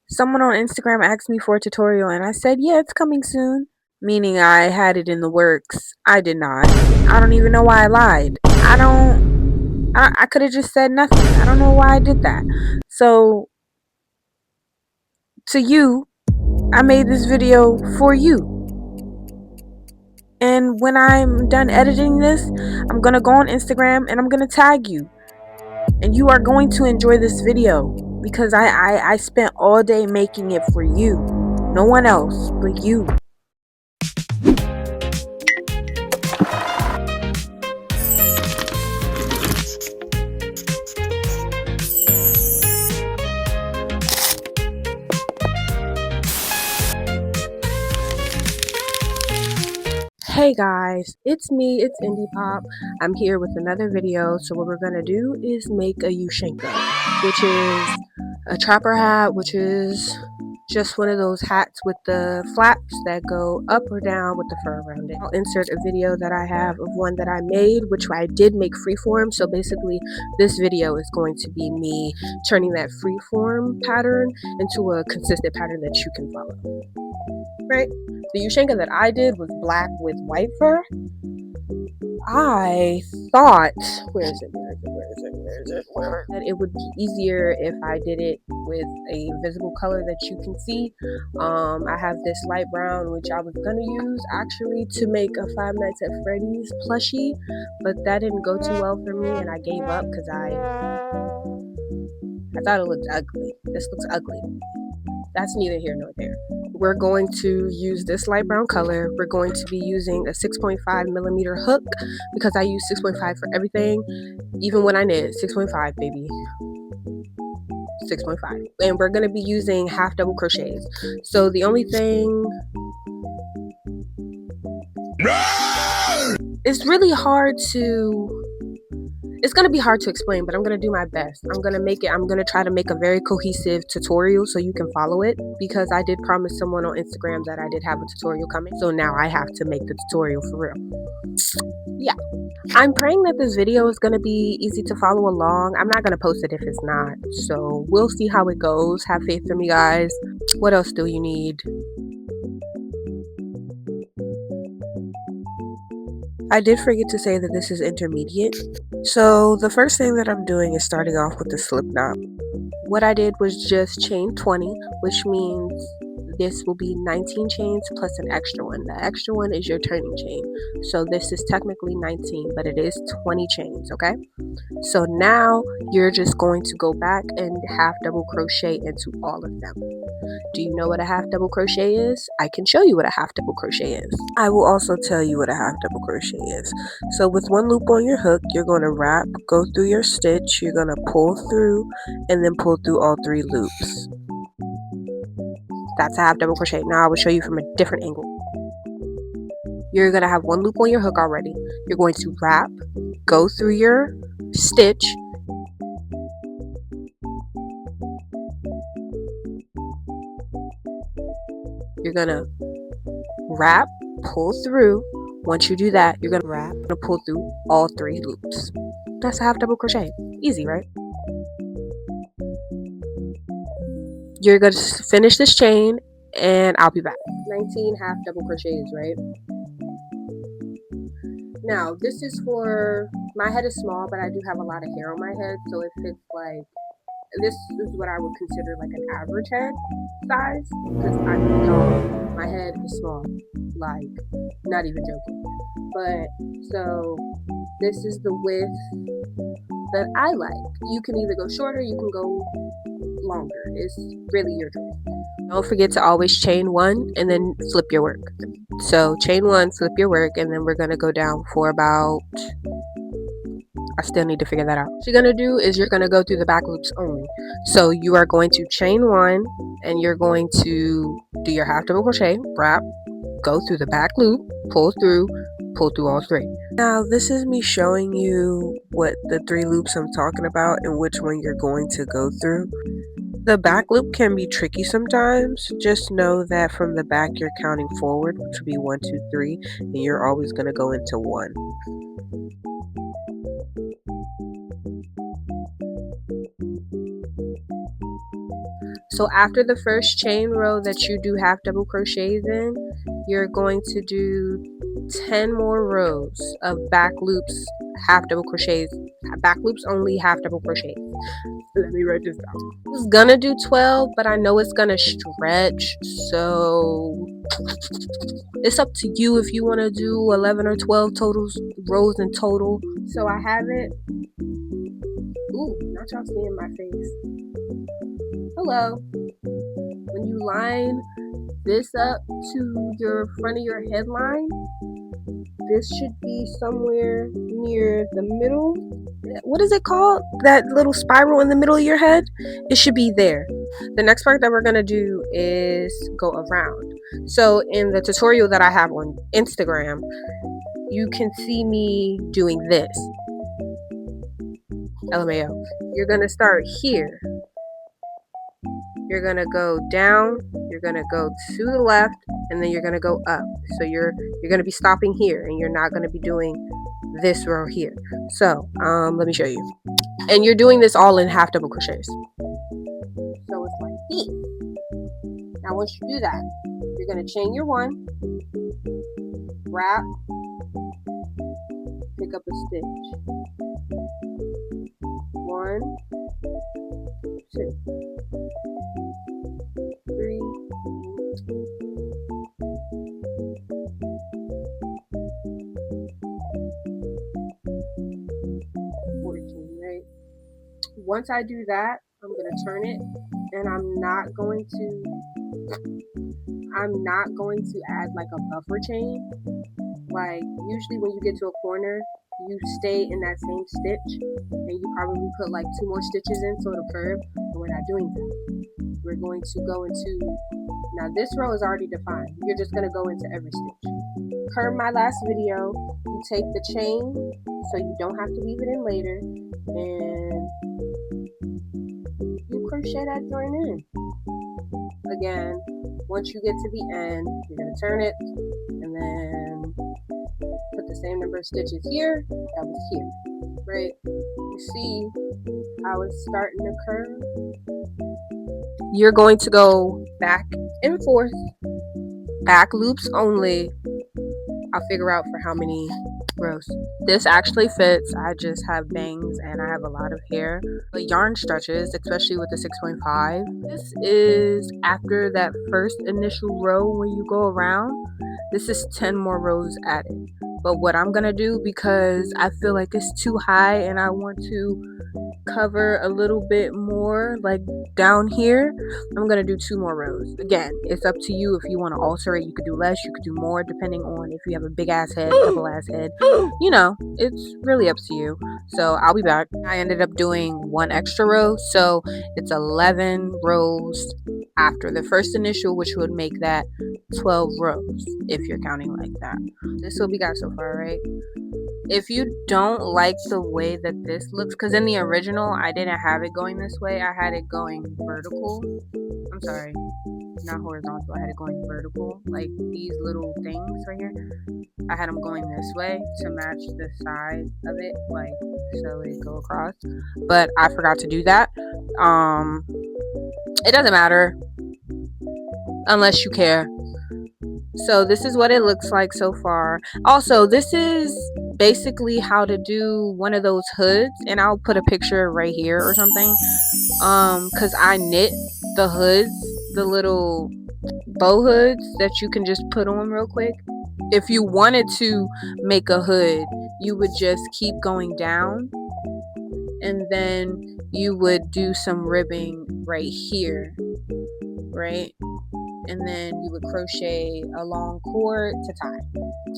Someone on Instagram asked me for a tutorial and I said, yeah, it's coming soon. Meaning I had it in the works. I did not. I don't even know why I lied. I could have just said nothing. I don't know why I did that. So, to you, I made this video for you. And when I'm done editing this, I'm going to go on Instagram and I'm going to tag you. And you are going to enjoy this video because I spent all day making it for you. No one else but you. Hey guys, it's me, it's Indiepop. I'm here with another video. So what we're gonna do is make a Ushanka, which is a trapper hat, which is just one of those hats with the flaps that go up or down with the fur around it. I'll insert a video that I have of one that I made, which I did make freeform. So basically this video is going to be me turning that freeform pattern into a consistent pattern that you can follow. Right? The Ushanka that I did was black with white fur. I thought, that it would be easier if I did it with a visible color that you can see. I have this light brown, which I was gonna use actually to make a Five Nights at Freddy's plushie, but that didn't go too well for me, and I gave up because I thought it looked ugly. This looks ugly. That's neither here nor there. We're going to use this light brown color. We're going to be using a 6.5mm hook because I use 6.5 for everything, even when I knit. 6.5, baby. 6.5. And we're going to be using half double crochets. So the only thing, it's really hard to, it's going to be hard to explain, but I'm going to do my best. I'm going to try to make a very cohesive tutorial so you can follow it, because I did promise someone on Instagram that I did have a tutorial coming. So now I have to make the tutorial for real. Yeah. I'm praying that this video is going to be easy to follow along. I'm not going to post it if it's not. So we'll see how it goes. Have faith in me, guys. What else do you need? I did forget to say that this is intermediate. So the first thing that I'm doing is starting off with the slip knot. What I did was just chain 20, which means this will be 19 chains plus an extra one. The extra one is your turning chain. So this is technically 19, but it is 20 chains, okay? So now you're just going to go back and half double crochet into all of them. Do you know what a half double crochet is? I can show you what a half double crochet is. I will also tell you what a half double crochet is. So with one loop on your hook, you're going to wrap, go through your stitch, you're going to pull through, and then pull through all 3 loops. That's a half double crochet. Now I will show you from a different angle. You're going to have one loop on your hook already. You're going to wrap, go through your stitch, you're going to wrap, pull through. Once you do that, you're going to wrap and pull through all 3 loops. That's a half double crochet. Easy, right? You're going to finish this chain and I'll be back. 19 half double crochets, right? Now, this is for, my head is small, but I do have a lot of hair on my head, so it fits like, this is what I would consider like an average head size, because I'm tall. My head is small, like, not even joking. But, so, this is the width that I like. You can either go shorter, you can go longer. It's really your choice. Don't forget to always chain 1 and then flip your work. So chain 1, flip your work, and then we're going to go down for about, I still need to figure that out. What you're going to do is you're going to go through the back loops only. So you are going to chain 1 and you're going to do your half double crochet, wrap, go through the back loop, pull through all 3. Now this is me showing you what the 3 loops I'm talking about and which one you're going to go through. The back loop can be tricky sometimes. Just know that from the back you're counting forward, which would be 1, 2, 3, and you're always going to go into 1. So after the first chain row that you do half double crochets in, you're going to do 10 more rows of back loops, half double crochets, back loops only, half double crochets. Let me write this down. I was gonna do 12, but I know it's gonna stretch, so it's up to you if you want to do 11 or 12 rows in total. So I have it. Ooh, not y'all seeing my face. Hello. When you line this up to your front of your headline, this should be somewhere near the middle. What is it called? That little spiral in the middle of your head? It should be there. The next part that we're going to do is go around. So in the tutorial that I have on Instagram, you can see me doing this. LMAO. You're going to start here. You're going to go down, you're going to go to the left, and then you're going to go up. So you're going to be stopping here, and you're not going to be doing this row here. So let me show you. And you're doing this all in half double crochets. So it's like this. Now once you do that, you're going to chain your one, wrap, pick up a stitch. 1, 2, 3, 14, right? Once I do that, I'm going to turn it, and I'm not going to add like a buffer chain. Like usually when you get to a corner, you stay in that same stitch, and you probably put like 2 more stitches in so it'll curve, but we're not doing that. We're going to go into, now this row is already defined. You're just going to go into every stitch. Per my last video, you take the chain so you don't have to weave it in later, and you crochet that joint in. Again, once you get to the end, you're going to turn it, and then put the same number of stitches here that was here, right? You see how it's starting to curve? You're going to go back and forth, back loops only. I'll figure out for how many rows. This actually fits. I just have bangs and I have a lot of hair. The yarn stretches, especially with the 6.5. This is after that first initial row when you go around. This is 10 more rows added. But what I'm gonna do, because I feel like it's too high and I want to cover a little bit more like down here, I'm gonna do 2 more rows. Again, it's up to you. If you want to alter it, you could do less, you could do more, depending on if you have a big ass head, double ass head, you know, it's really up to you. So I'll be back. I ended up doing 1 extra row, so it's 11 rows after the first initial, which would make that 12 rows if you're counting like that. This is what we got so far, right? If you don't like the way that this looks, because in the original I didn't have it going this way, I had it going vertical. I'm sorry, not horizontal, I had it going vertical, like these little things right here. I had them going this way to match the side of it, like so it go across, but I forgot to do that. It doesn't matter unless you care. So this is what it looks like so far. Also, this is basically how to do one of those hoods, and I'll put a picture right here or something, because I knit the hoods, the little bow hoods that you can just put on real quick. If you wanted to make a hood, you would just keep going down, and then you would do some ribbing right here, right? And then you would crochet a long cord to tie.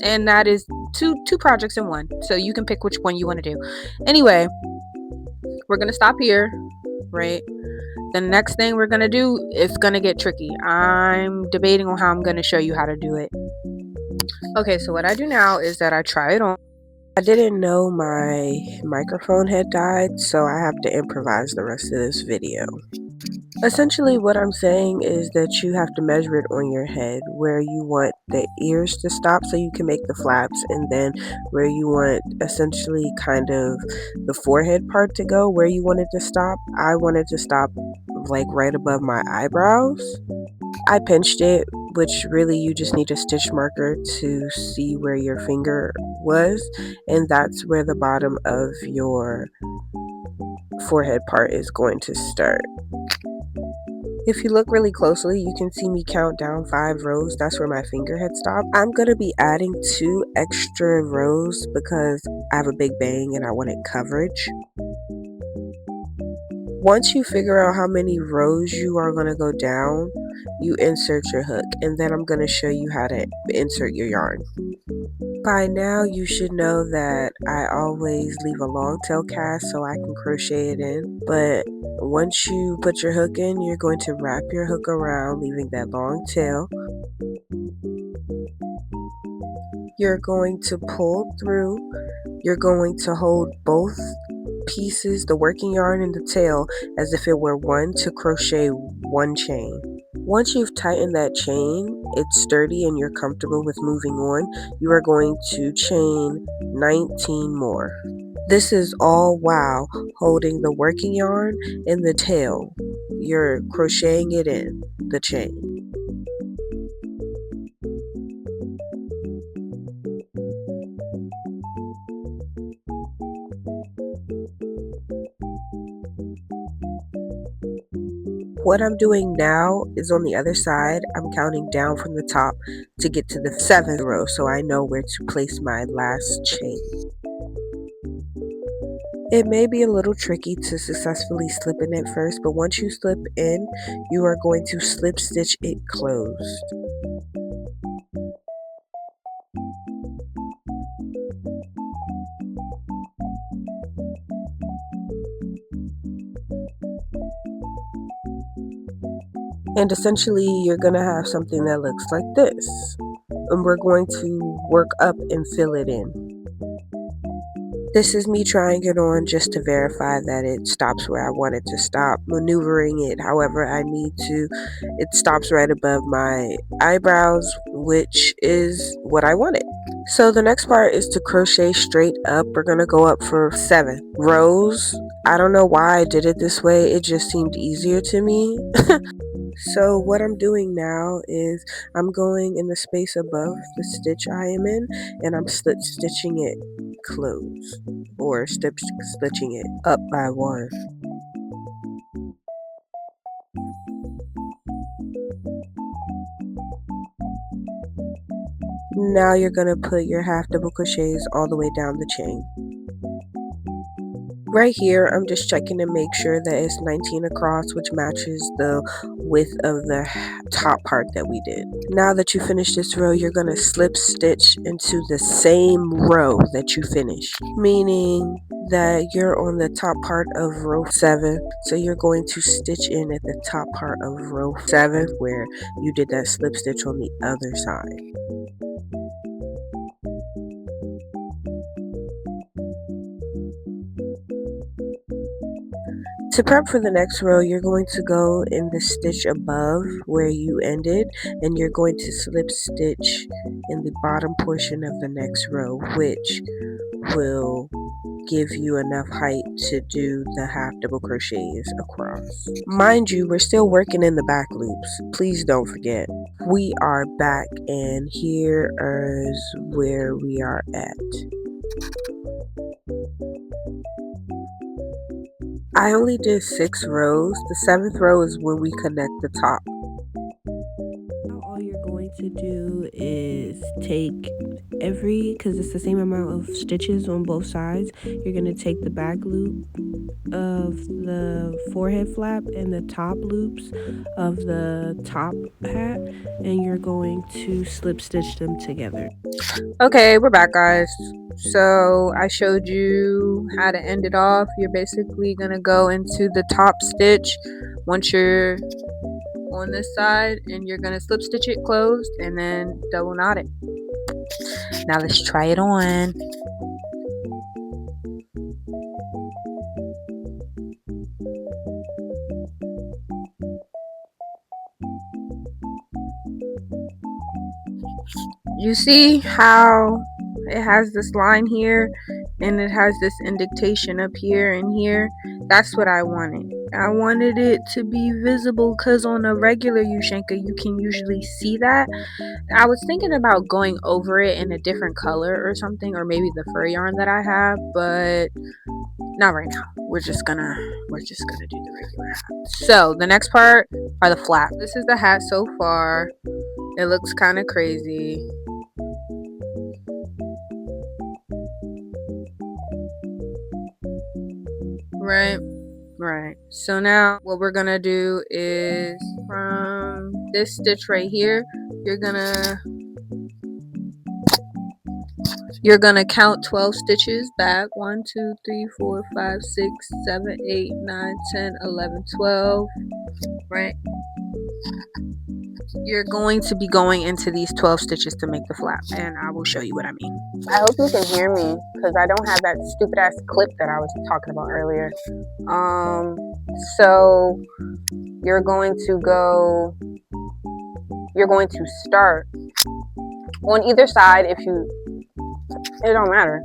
And that is two projects in one. So you can pick which one you want to do. Anyway, we're going to stop here, right? The next thing we're going to do is going to get tricky. I'm debating on how I'm going to show you how to do it. Okay, so what I do now is that I try it on. I didn't know my microphone had died, so I have to improvise the rest of this video. Essentially, what I'm saying is that you have to measure it on your head where you want the ears to stop so you can make the flaps, and then where you want essentially kind of the forehead part to go, where you want it to stop. I wanted to stop like right above my eyebrows. I pinched it, which really you just need a stitch marker to see where your finger was, and that's where the bottom of your forehead part is going to start. If you look really closely, you can see me count down 5 rows. That's where my finger had stopped. I'm going to be adding 2 extra rows because I have a big bang and I wanted coverage. Once you figure out how many rows you are going to go down, you insert your hook, and then I'm going to show you how to insert your yarn. By now you should know that I always leave a long tail cast so I can crochet it in, but once you put your hook in, you're going to wrap your hook around, leaving that long tail. You're going to pull through. You're going to hold both pieces, the working yarn and the tail, as if it were one, to crochet 1 chain. Once you've tightened that chain, it's sturdy and you're comfortable with moving on, you are going to chain 19 more. This is all while holding the working yarn and the tail. You're crocheting it in the chain. What I'm doing now is on the other side, I'm counting down from the top to get to the 7th row so I know where to place my last chain. It may be a little tricky to successfully slip in at first, but once you slip in, you are going to slip stitch it closed. And essentially you're going to have something that looks like this. And we're going to work up and fill it in. This is me trying it on just to verify that it stops where I want it to stop, maneuvering it however I need to. It stops right above my eyebrows, which is what I wanted. So the next part is to crochet straight up. We're going to go up for 7 rows. I don't know why I did it this way. It just seemed easier to me. So what I'm doing now is I'm going in the space above the stitch I am in, and I'm slip stitching it closed, or stitching it up by 1. Now you're going to put your half double crochets all the way down the chain. Right here, I'm just checking to make sure that it's 19 across, which matches the width of the top part that we did. Now that you finish this row, you're going to slip stitch into the same row that you finished, meaning that you're on the top part of row 7, so you're going to stitch in at the top part of row 7 where you did that slip stitch on the other side. To prep for the next row, you're going to go in the stitch above where you ended, and you're going to slip stitch in the bottom portion of the next row, which will give you enough height to do the half double crochets across. Mind you, we're still working in the back loops. Please don't forget. We are back, and here is where we are at. I only did 6 rows. The 7th row is when we connect the top. Now all you're going to do is take because it's the same amount of stitches on both sides, you're going to take the back loop of the forehead flap and the top loops of the top hat, and you're going to slip stitch them together. Okay, we're back, guys. So I showed you how to end it off. You're basically going to go into the top stitch once you're on this side, and you're going to slip stitch it closed and then double knot it. Now let's try it on. You see how it has this line here and it has this indentation up here and here? That's what I wanted. I wanted it to be visible because on a regular Ushanka you can usually see that. I was thinking about going over it in a different color or something, or maybe the fur yarn that I have, but not right now. We're just gonna do the regular hat. So the next part are the flaps. This is the hat so far. It looks kind of crazy. Right. So now what we're gonna do is from this stitch right here, you're gonna count 12 stitches back. 1 2 3 4 5 6 7 8 9 10 11 12. Right, you're going to be going into these 12 stitches to make the flap, and I will show you what I mean. I hope you can hear me because I don't have that stupid ass clip that I was talking about earlier. So you're going to start on either side. It don't matter.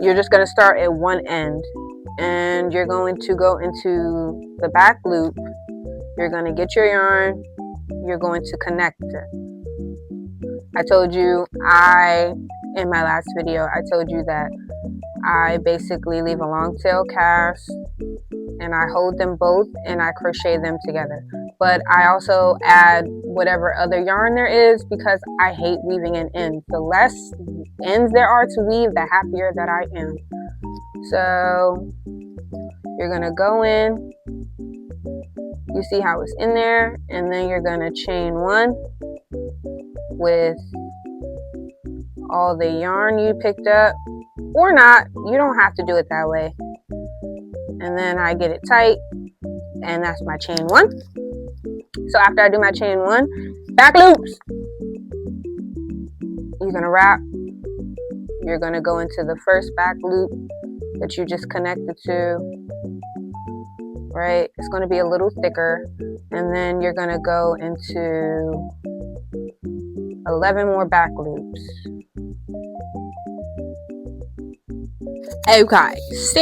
You're just going to start at one end, and you're going to go into the back loop. You're going to get your yarn, you're going to connect it. I told you in my last video, I told you that I basically leave a long tail cast and I hold them both and I crochet them together. But I also add whatever other yarn there is because I hate weaving an end. The less ends there are to weave, the happier that I am. So you're gonna go in, you see how it's in there, and then you're gonna chain one with all the yarn you picked up, or not, you don't have to do it that way. And then I get it tight, and that's my chain one. So after I do my chain one, back loops, you're gonna wrap, you're gonna go into the first back loop that you just connected to, right? It's gonna be a little thicker, and then you're gonna go into 11 more back loops. Okay, so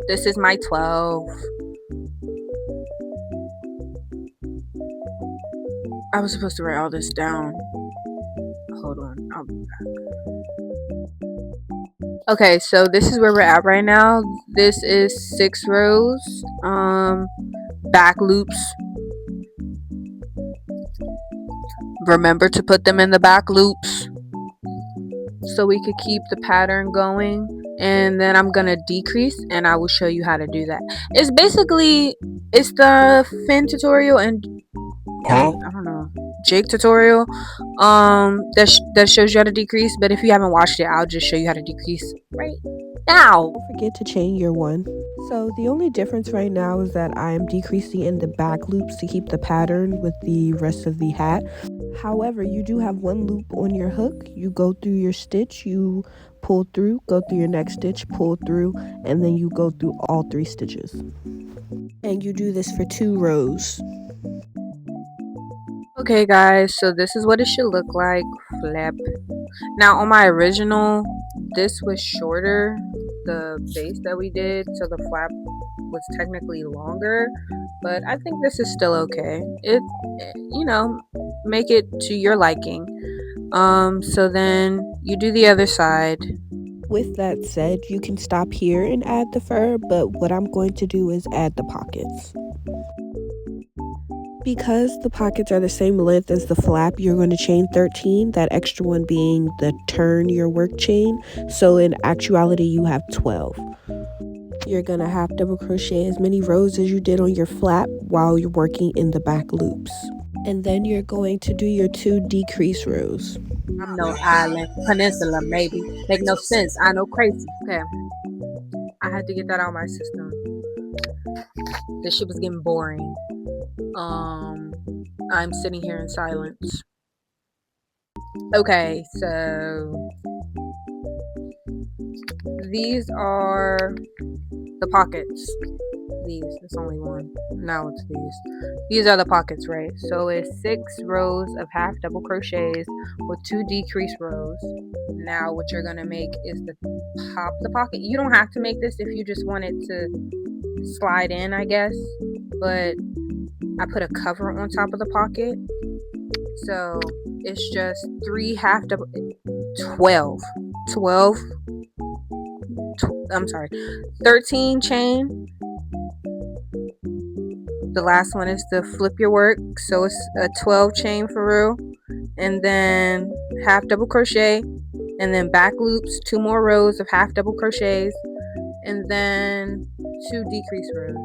this is my 12. I was supposed to write all this down. Hold on, I'll be back. Okay, so this is where we're at right now. This is 6 rows, back loops. Remember to put them in the back loops so we could keep the pattern going. And then I'm gonna decrease and I will show you how to do that. It's the fin tutorial and I don't know, Jake tutorial that shows you how to decrease, but if you haven't watched it, I'll just show you how to decrease right now. Don't forget to chain your one. So the only difference right now is that I am decreasing in the back loops to keep the pattern with the rest of the hat. However, you do have one loop on your hook. You go through your stitch, you pull through, go through your next stitch, pull through, and then you go through all 3 stitches. And you do this for 2 rows. Okay guys, so this is what it should look like. Flip. Now on my original, this was shorter, the base that we did, so the flap was technically longer, but I think this is still okay. It, make it to your liking. So then you do the other side. With that said, you can stop here and add the fur, but what I'm going to do is add the pockets. Because the pockets are the same length as the flap, you're going to chain 13, that extra one being the turn your work chain. So in actuality, you have 12. You're going to half double crochet as many rows as you did on your flap while you're working in the back loops. And then you're going to do your 2 decrease rows. I'm no island, peninsula maybe. Make no sense, I know crazy. Okay, I had to get that out of my system. This shit was getting boring. I'm sitting here in silence. Okay, so these are the pockets. these. It's only one. Now it's these are the pockets, right? So it's 6 rows of half double crochets with 2 decreased rows. Now what you're gonna make is the top of the pocket. You don't have to make this if you just want it to slide in, I guess, but I put a cover on top of the pocket. So it's just 3 half double 13 chain. The last one is the flip your work, so it's a 12 chain for real, and then half double crochet, and then back loops, 2 more rows of half double crochets, and then 2 decrease rows.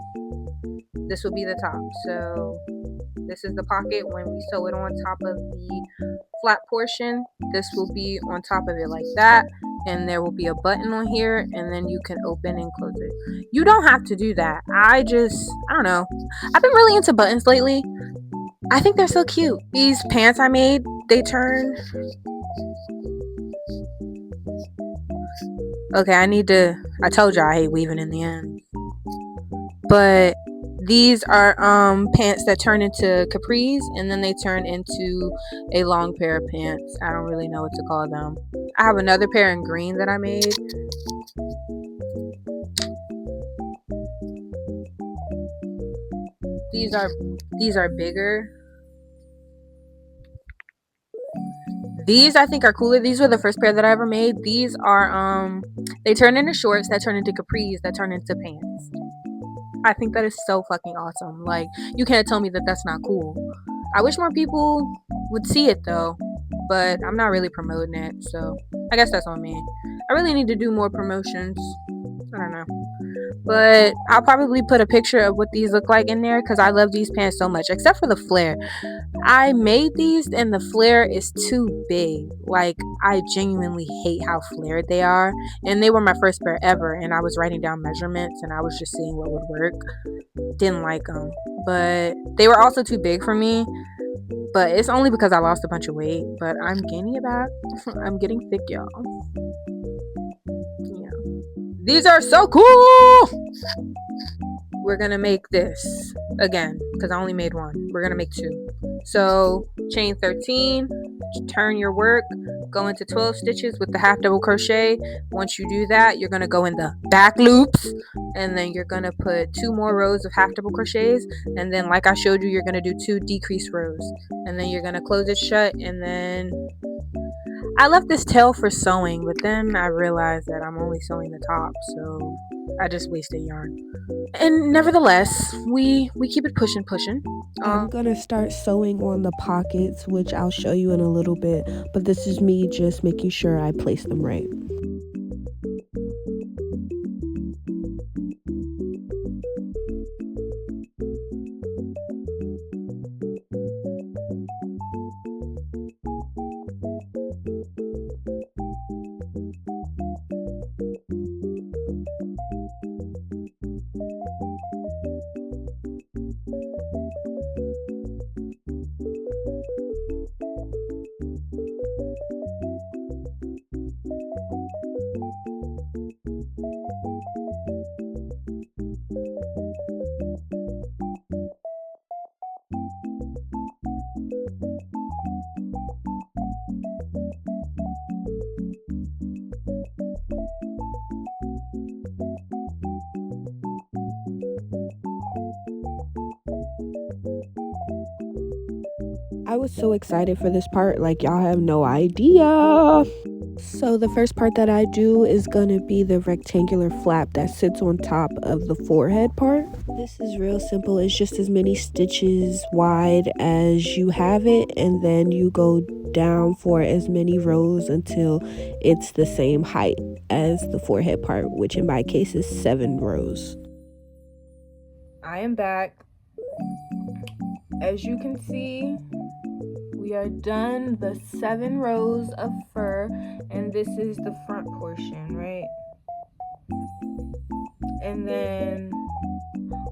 This will be the top. So this is the pocket. When we sew it on top of the flat portion, this will be on top of it like that, and there will be a button on here, and then you can open and close it. You don't have to do that. I don't know, I've been really into buttons lately. I think they're so cute. These pants I made, they turn okay. I told you I hate weaving in the end, but these are pants that turn into capris, and then they turn into a long pair of pants. I don't really know what to call them. I have another pair in green that I made. These are bigger. These I think are cooler. These were the first pair that I ever made. These are they turn into shorts that turn into capris that turn into pants. I think that is so fucking awesome. Like, you can't tell me that that's not cool. I wish more people would see it though, but I'm not really promoting it, so I guess that's on me. I really need to do more promotions. I don't know, but I'll probably put a picture of what these look like in there because I love these pants so much, except for the flare. I made these and the flare is too big. Like, I genuinely hate how flared they are, and they were my first pair ever, and I was writing down measurements and I was just seeing what would work. Didn't like them, but they were also too big for me, but it's only because I lost a bunch of weight, but I'm gaining it back. I'm getting thick, y'all. Yeah, these are so cool. We're gonna make this again because I only made one. We're gonna make 2. So chain 13, turn your work, go into 12 stitches with the half double crochet. Once you do that, you're gonna go in the back loops, and then you're gonna put 2 more rows of half double crochets, and then like I showed you, you're gonna do 2 decrease rows, and then you're gonna close it shut. And then I left this tail for sewing, but then I realized that I'm only sewing the top, so I just wasted yarn. And nevertheless, we keep it pushing. I'm gonna start sewing on the pockets, which I'll show you in a little bit, but this is me just making sure I place them right. I was so excited for this part, like y'all have no idea. So the first part that I do is gonna be the rectangular flap that sits on top of the forehead part. This is real simple. It's just as many stitches wide as you have it, and then you go down for as many rows until it's the same height as the forehead part, which in my case is 7 rows. I am back. As you can see, we are done the 7 rows of fur, and this is the front portion, right? And then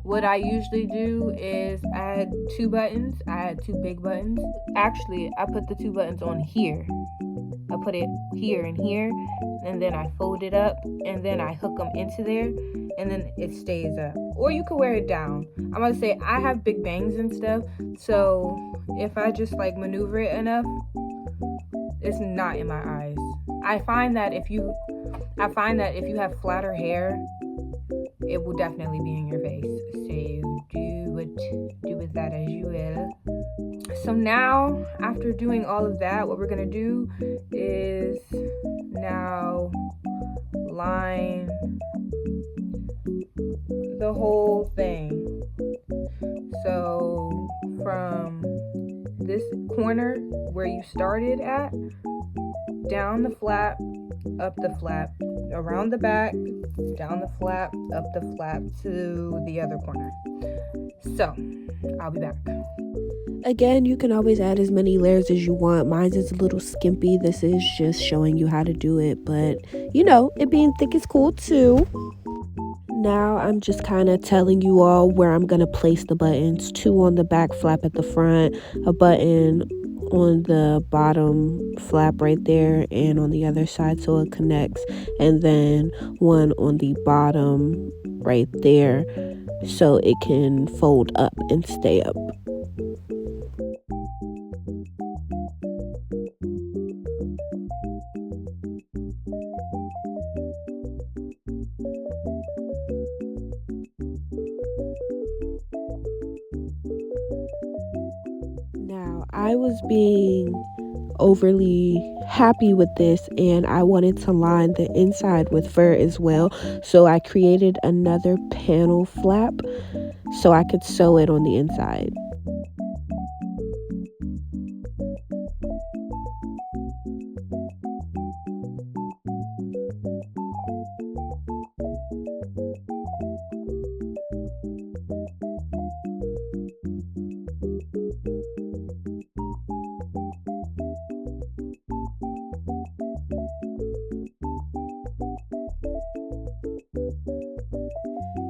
what I usually do is add 2 buttons. I add 2 big buttons. Actually, I put the 2 buttons on here. I put it here and here, and then I fold it up, and then I hook them into there, and then it stays up. Or you could wear it down. I'm gonna say I have big bangs and stuff, so if I just like maneuver it enough, it's not in my eyes. I find that if you have flatter hair, it will definitely be in your face. So do with that as you will. So now, after doing all of that, what we're gonna do is now line the whole thing. So from this corner where you started at, down the flap, up the flap, around the back, down the flap, up the flap to the other corner. So I'll be back. Again, you can always add as many layers as you want. Mine is a little skimpy. This is just showing you how to do it, but you know, it being thick is cool too. Now I'm just kind of telling you all where I'm going to place the buttons. 2 on the back flap at the front, a button on the bottom flap right there and on the other side so it connects, and then 1 on the bottom right there so it can fold up and stay up. Now, I was being overly happy with this and I wanted to line the inside with fur as well, so I created another panel flap so I could sew it on the inside.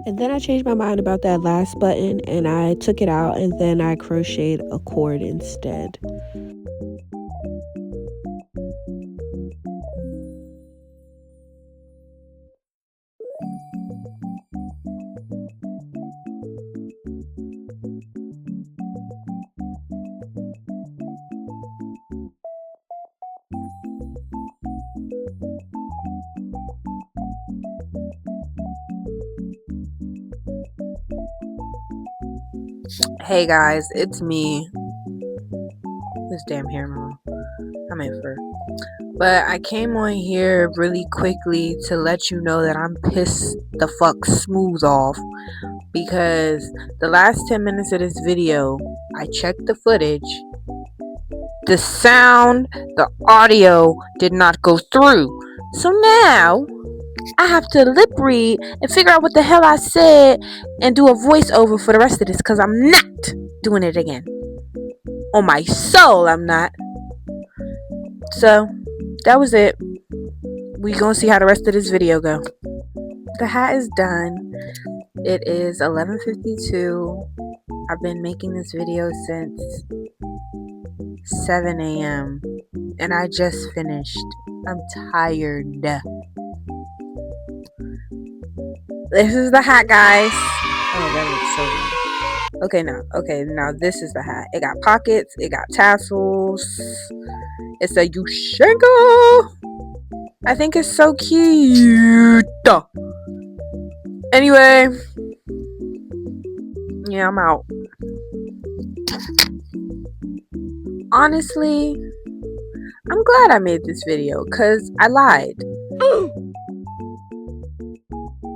And then I changed my mind about that last button and I took it out and then I crocheted a cord instead. Hey guys, it's me. This damn hair, mom. I'm in fur. But I came on here really quickly to let you know that I'm pissed the fuck smooth off because the last 10 minutes of this video, I checked the footage. The sound, the audio did not go through. So now I have to lip read and figure out what the hell I said and do a voiceover for the rest of this because I'm not doing it again. On my soul, I'm not. So that was it. We gonna see how the rest of this video go. The hat is done. It is 11:52. I've been making this video since 7 a.m. and I just finished. I'm tired. This is the hat, guys. Oh, that looks so good. Okay, now this is the hat. It got pockets, it got tassels. It's a Ushanka. I think it's so cute. Anyway, yeah, I'm out. Honestly, I'm glad I made this video because I lied.